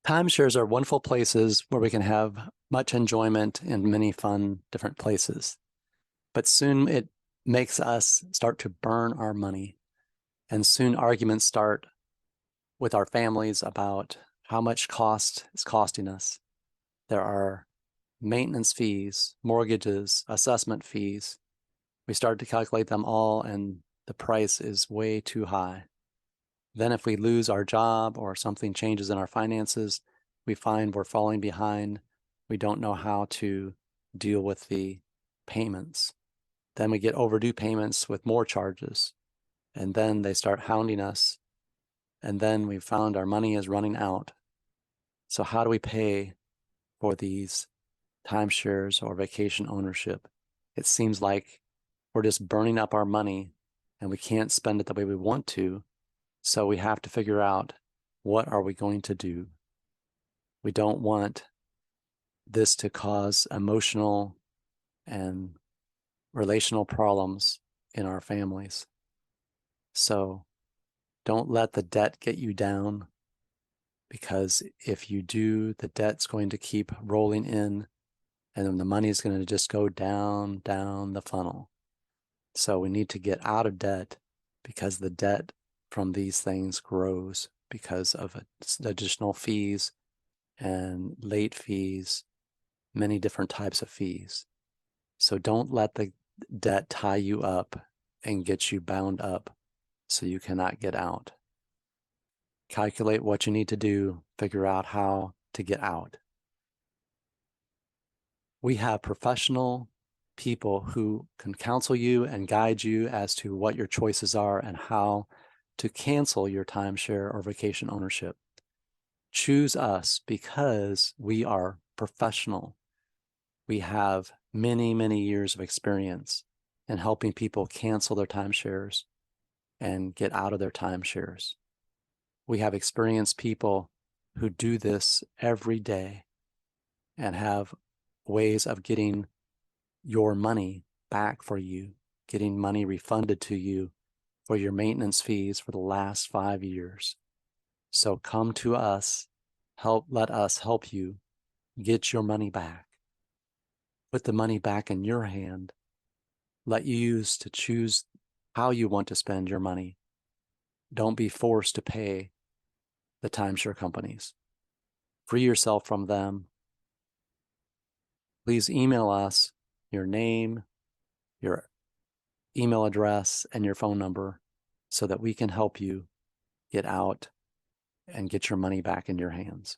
Timeshares are wonderful places where we can have much enjoyment in many fun different places. But soon it makes us start to burn our money. And soon arguments start with our families about how much cost is costing us. There are maintenance fees, mortgages, assessment fees. We start to calculate them all, and the price is way too high. Then if we lose our job or something changes in our finances, we find we're falling behind. We don't know how to deal with the payments. Then we get overdue payments with more charges. And then they start hounding us. And then we found our money is running out. So how do we pay for these timeshares or vacation ownership? It seems like we're just burning up our money and we can't spend it the way we want to. So we have to figure out, what are we going to do? We don't want this to cause emotional and relational problems in our families. So don't let the debt get you down, because if you do, the debt's going to keep rolling in, and then the money is going to just go down the funnel. So we need to get out of debt, because the debt from these things grows because of additional fees and late fees, many different types of fees. So don't let the debt tie you up and get you bound up so you cannot get out. Calculate what you need to do, figure out how to get out. We have professional people who can counsel you and guide you as to what your choices are and how to cancel your timeshare or vacation ownership. Choose us because we are professional. We have many, many years of experience in helping people cancel their timeshares and get out of their timeshares. We have experienced people who do this every day and have ways of getting your money back for you, getting money refunded to you for your maintenance fees for the last 5 years. So come to us, let us help you get your money back. Put the money back in your hand. Let you use to choose how you want to spend your money. Don't be forced to pay the timeshare companies. Free yourself from them. Please email us your name, your email address, and your phone number so that we can help you get out and get your money back in your hands.